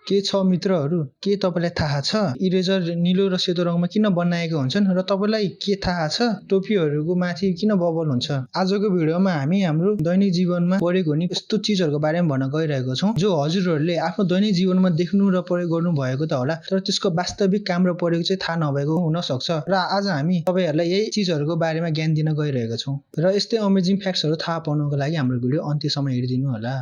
के छ मित्रहरू, के तपाईलाई थाहा छ इरेजर नीलो र सेतो रङमा किन बनाएको हुन्छन् र तपाईलाई के थाहा छ टोपीहरूको माथि किन बबल हुन्छ? आजको भिडियोमा हामी हाम्रो दैनिक जीवनमा प्रयोग हुने यस्तो चीजहरूको बारेमा भन्न गइरहेको छौं जो हजुरहरूले आफ्नो दैनिक जीवनमा देख्नु र प्रयोग गर्नु भएको त होला, तर त्यसको वास्तविक काम र प्रयोग चाहिँ थाहा नभएको हुन सक्छ। र आज हामी तपाईहरुलाई यही चीजहरूको बारेमा ज्ञान दिन गइरहेका छौं र यस्तै अमेजिङ फ्याक्ट्सहरू थाहा पाउनको लागि हाम्रो भिडियो अन्त्यसम्म हेरिदिनु होला।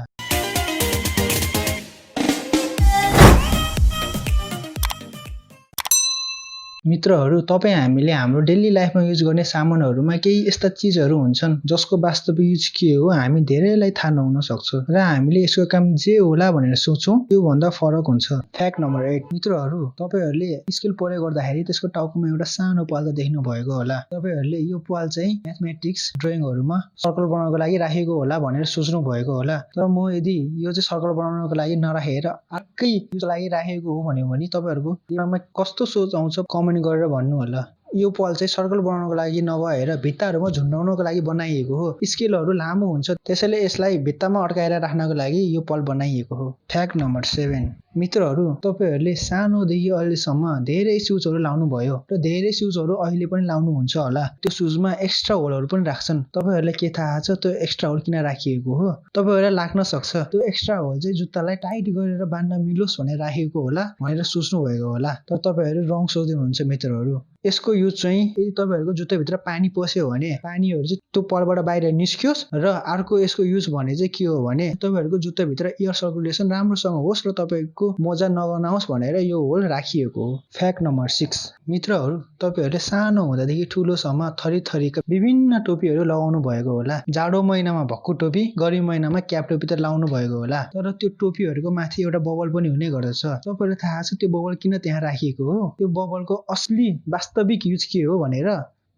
मित्रहरू, तपाई हामीले हाम्रो डेली लाइफमा युज गर्ने सामानहरुमा केही यस्ता चीजहरू हुन्छन् जसको वास्तविक युज के हो हामी धेरैलाई थाहा नहुन सक्छ र हामीले यसको काम जे होला भनेर सोचौं त्यो भन्दा फरक हुन्छ। फ्याक्ट नम्बर 8 मित्रहरू, तपाईहरुले स्केल प्रयोग गर्दाखेरि त्यसको टाउकोमा एउटा सानो पाल त देख्नु भएको होला। तपाईहरुले यो पाल चाहिँ म्याथमेटिक्स ड्रइङहरुमा सर्कल बनाउनको लागि राखेको होला भनेर सोच्नु भएको होला, तर म यदि यो चाहिँ सर्कल बनाउनको लागि नराखेर अर्कै युजको लागि राखेको हो भने तपाईहरुको दिमागमा कस्तो सोच आउँछ कमेन्ट गरेर भन्नु होला। यो पाल चाहिँ सर्कल बनाउनको लागि नभएर भित्ताहरुमा झुन्डाउनको लागि बनाइएको हो। स्केलहरु लामो हुन्छ त्यसैले यसलाई भित्तामा अड्काएर राख्नको लागि यो पाल बनाइएको हो। फ्याक्ट नम्बर 7 मित्रहरू, तपाईहरुले सानोदेखि अहिलेसम्म धेरै सुजहरु लाउनु भयो र धेरै सुजहरु अहिले पनि लाउनु हुन्छ होला। त्यो सुजमा एक्स्ट्रा होलहरु पनि राख्छन्। तपाईहरुलाई के थाहा छ त्यो एक्स्ट्रा होल किन राखिएको हो? तपाईहरुलाई लाग्न सक्छ त्यो एक्स्ट्रा होल चाहिँ जुत्तालाई टाइट गरेर बाँध्न मिलोस् भनेर राखिएको होला भनेर सोच्नु भएको होला, तर तपाईहरु रङ सोच्दै हुनुहुन्छ मित्रहरू। यसको युज चाहिँ यदि तपाईहरुको जुत्ताभित्र पानी पस्यो भने पानीहरु चाहिँ त्यो पालबाट बाहिर निस्कियोस् र अर्को यसको युज भने चाहिँ के हो भने तपाईहरुको जुत्ताभित्र एयर सर्कुलेसन राम्रोसँग होस् र तपाईको मोजा नगनाओस् भनेर यो होल राखिएको हो। फ्याक्ट नम्बर 6 मित्रहरू, तपाईहरुले सानो हुँदादेखि ठूलोसम्म थरीथरीका विभिन्न टोपीहरु लगाउनु भएको होला। जाडो महिनामा भक्कु टोपी, गर्मी महिनामा क्याप टोपी त लाउनु भएको होला, तर त्यो टोपीहरुको माथि एउटा बबल पनि हुने गर्दछ। तपाईहरुलाई थाहा छ त्यो बबल किन त्यहाँ राखिएको हो? त्यो बबलको असली वास्तविक युज के हो भनेर?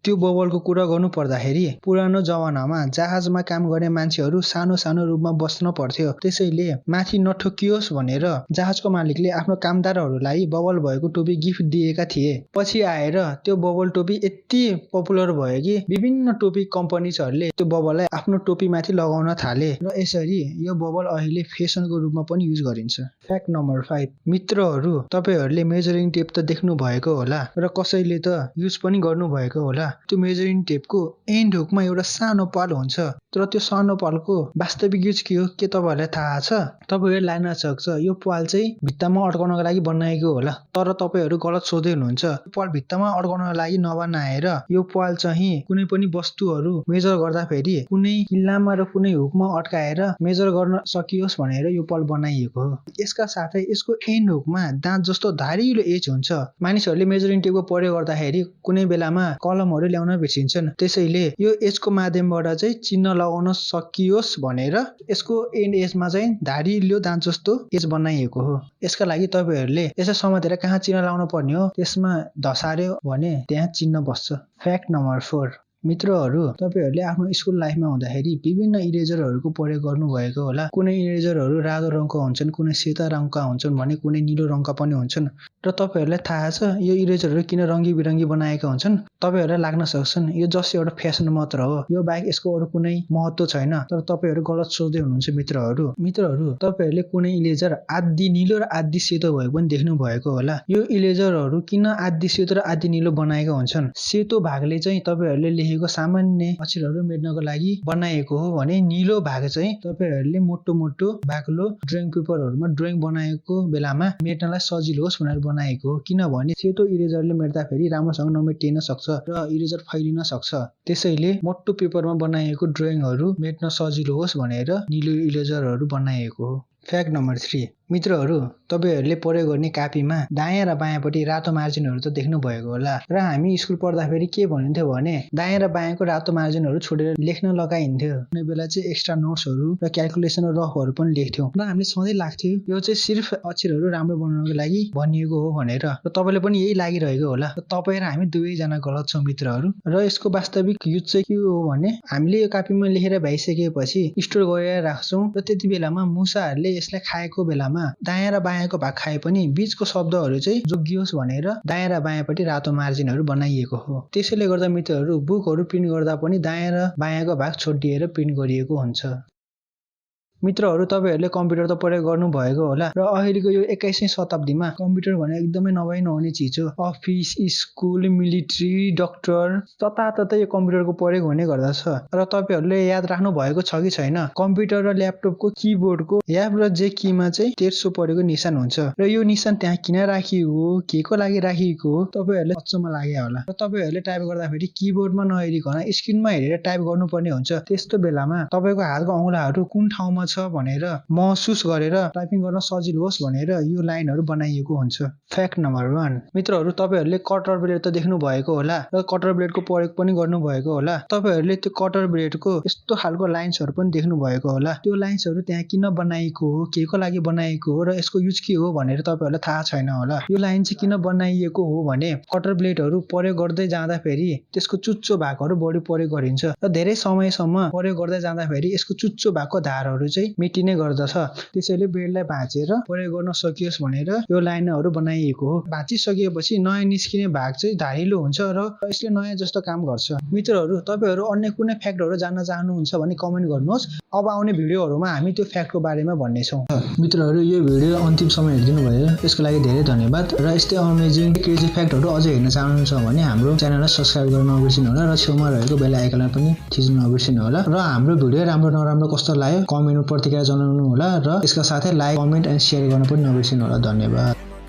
त्यो बबलको कुरा गर्नु पर्दाखेरि पुरानो जमानामा जहाजमा काम गर्ने मान्छेहरू सानो सानो रूपमा बस्न पर्थ्यो, त्यसैले माथि नठोकियोस् भनेर जहाजको मालिकले आफ्नो कामदारहरूलाई बबल भएको टोपी गिफ्ट दिएका थिए। पछि आएर त्यो बबल टोपी यति पपुलर भयो कि विभिन्न टोपी कम्पनीजहरूले त्यो बबललाई आफ्नो टोपीमाथि लगाउन थाले र यसरी यो बबल अहिले फेसनको रूपमा पनि युज गरिन्छ। फ्याक्ट नम्बर 5 मित्रहरू, तपाईहरुले मेजरिङ टेप त देख्नु भएको होला र कसैले त युज पनि गर्नु भएको होला। त्यो मेजरिङ टेपको एन्ड हुकमा एउटा सानो पाल हुन्छ, तर त्यो सानो पालको वास्तविक युज के हो के तपाईहरुलाई थाहा छ? तपाईहरुले लाग्न सक्छ यो पाल चाहिँ भित्तामा अड्काउनको लागि बनाएको होला, तर तपाईहरु गलत सोच्दै हुनुहुन्छ। यो पाल भित्तामा अड्काउनको लागि नबनाएर यो पाल चाहिँ कुनै पनि वस्तुहरु मेजर गर्दाखेरि कुनै किल्लामा र कुनै हुकमा अड्काएर मेजर गर्न सकियोस् भनेर यो पाल बनाइएको हो। यसका साथै यसको एन्ड हुकमा दाँत जस्तो धारिलो एज हुन्छ। मानिसहरुले मेजरिङ टेपको प्रयोग गर्दाखेरि कुनै बेलामा कलमहरु ल्याउन बिर्सिन्छन्, त्यसैले यो एजको माध्यमबाट चाहिँ चिन्ह लगाउन सकियोस् भनेर यसको एन्ड एजमा चाहिँ धारिलो दाँत जस्तो एज बनाइएको हो। यसका लागि तपाईहरुले यसलाई समातेर कहाँ चिन्ह लगाउन पर्ने हो त्यसमा धसार्यो भने त्यहाँ चिन्ह बस्छ। फ्याक्ट नम्बर 4 मित्रहरू, तपाईहरुले आफ्नो स्कुल लाइफमा हुँदाखेरि विभिन्न इरेजरहरूको प्रयोग गर्नु भएको होला। कुनै इरेजरहरू रातो रङका हुन्छन्, कुनै सेता रङका हुन्छन् भने कुनै नीलो रङका पनि हुन्छन्। र तपाईहरुलाई थाहा छ यो इरेजरहरू किन रङ्गी बिरङ्गी बनाएका हुन्छन्? तपाईहरुलाई लाग्न सक्छन् यो जस्ट एउटा फ्यासन मात्र हो, यो बाहेक यसको अरु कुनै महत्त्व छैन, तर तपाईहरु गलत सोच्दै हुनुहुन्छ मित्रहरू। मित्रहरू, तपाईहरुले कुनै इरेजर आधी नीलो र आधी सेतो भएको पनि देख्नु भएको होला। यो इरेजरहरू किन आधी सेतो र आधी नीलो बनाएका हुन्छन्? सेतो भागले चाहिँ तपाईहरुले लेखेको सामान्य अक्षरहरू मेट्नको लागि बनाएको हो भने नीलो भाग चाहिँ तपाईहरुले मोटो मोटो बाक्लो ड्रइङ पेपरहरुमा ड्रइङ बनाएको बेलामा मेट्नलाई सजिलो होस् भनेर बनाएको हो। किनभने सेतो इरेजरले मेट्दाखेरि राम्रोसँग नमेटिन सक्छ र इरेजर फैलिन सक्छ, त्यसैले मोटो पेपरमा बनाइएको ड्रइङहरु मेट्न सजिलो होस् भनेर नीलो इरेजरहरु बनाइएको हो। फ्याक्ट नम्बर 3 मित्रहरू, तपाईहरुले प्रयोग गर्ने कापीमा दायाँ र बायाँपट्टि रातो मार्जिनहरु त देख्नु भएको होला र हामी स्कुल पढ्दाखेरि के भनिन्थ्यो भने दायाँ र बायाँको रातो मार्जिनहरु छोडेर लेख्न लगाइन्थ्यो। कुनै बेला चाहिँ एक्स्ट्रा नोट्सहरु र क्याल्कुलेसन र रफहरु पनि लेख्थ्यौं र हामीले सधैँ लाग्थ्यो यो चाहिँ सिर्फ अक्षरहरु राम्रो बनाउनको लागि भनिएको हो भनेर, र तपाईलाई पनि यही लागिरहेको होला। र तपाई र हामी दुवै जना गलत छौं मित्रहरू। र यसको वास्तविक युज चाहिँ के हो भने हामीले यो कापीमा लेखेर भइसकेपछि स्टोर गरेर राख्छौं र त्यति बेलामा मुसाहरुले यसलाई खाएको बेलामा दायाँ र बायाँको भाग खाए पनि बीचको शब्दहरु चाहिँ जोगियोस् भनेर दायाँ र बायाँपट्टि रातो मार्जिनहरु बनाइएको हो। त्यसैले गर्दा मित्रहरू बुकहरु प्रिन्ट गर्दा पनि दायाँ र बायाँको भाग छोडिएर प्रिन्ट गरिएको हुन्छ। मित्रहरू तपाईहरुले कम्प्युटर त प्रयोग गर्नु भएको होला र अहिलेको यो 21औं शताब्दीमा कम्प्युटर भने एकदमै नभई नहुने चीज हो। अफिस, स्कुल, मिलिट्री, डाक्टर जताततै यो कम्प्युटरको प्रयोग हुने गर्दछ। र तपाईहरुले याद राख्नु भएको छ कि छैन कम्प्युटर र ल्यापटपको कीबोर्डको एफ र जे कीमा चाहिँ तेर्सो परेको निशान हुन्छ र यो निशान त्यहाँ किन राखिएको हो, केको लागि राखिएको हो तपाईहरुले अचम्म लाग्यो होला। र तपाईहरुले टाइप गर्दाखेरि कीबोर्डमा नहेरिकन स्क्रिनमा हेरेर टाइप गर्नुपर्ने हुन्छ। त्यस्तो बेलामा तपाईको हातको औंलाहरू कुन ठाउँमा छ भनेर महसुस गरेर टाइपिङ गर्न सजिलो होस् भनेर यो लाइनहरु बनाइएको हुन्छ। फ्याक्ट नम्बर 1 मित्रहरू तपाईहरुले कटर ब्लेड त देख्नु भएको होला र कटर ब्लेडको प्रयोग पनि गर्नु भएको होला। तपाईहरुले त्यो कटर ब्लेडको यस्तो खालको लाइन्सहरु पनि देख्नु भएको होला। त्यो लाइन्सहरु त्यहाँ किन बनाइएको हो, केको लागि बनाइएको हो र यसको युज के हो भनेर तपाईहरुलाई थाहा छैन होला। यो लाइन चाहिँ किन बनाइएको हो भने कटर ब्लेडहरु प्रयोग गर्दै जाँदा फेरि त्यसको चुच्चो भागहरु बढी प्रयोग गरिन्छ र धेरै समयसम्म प्रयोग गर्दै जाँदा फेरि यसको चुच्चो भागको धारहरु चाहिँ मेटिने गर्दछ। त्यसैले ब्लेडलाई भाँचेर प्रयोग गर्न सकियोस् भनेर यो लाइनहरु बनाइएको हो। भाँचिसकेपछि नयाँ निस्किने भाग चाहिँ धारिलो हुन्छ र यसले नयाँ जस्तो काम गर्छ। मित्रहरू तपाईहरु अन्य कुनै फ्याक्टहरु जान्न चाहनुहुन्छ भने कमेन्ट गर्नुहोस्। अब आउने भिडियोहरुमा हामी त्यो फ्याक्टको बारेमा भन्ने छौं। मित्रहरू यो भिडियो अन्तिमसम्म हेरिदिनु भयो यसको लागि धेरै धन्यवाद र यस्तै अमेजिङ क्रेजी फ्याक्टहरु अझै हेर्न चाहनुहुन्छ भने हाम्रो च्यानललाई सब्स्क्राइब गर्न नबिर्सिनु होला र छेउमा रहेको बेल आइकनलाई पनि थिच्न नबिर्सिनु होला र हाम्रो भिडियो राम्रो नराम्रो कस्तो लाग्यो कमेन्टमा प्रतिक्रिया जनाउनु होला र यसका साथै लाइक, कमेन्ट एन्ड शेयर गर्न पनि नबिर्सिनु होला। धन्यवाद।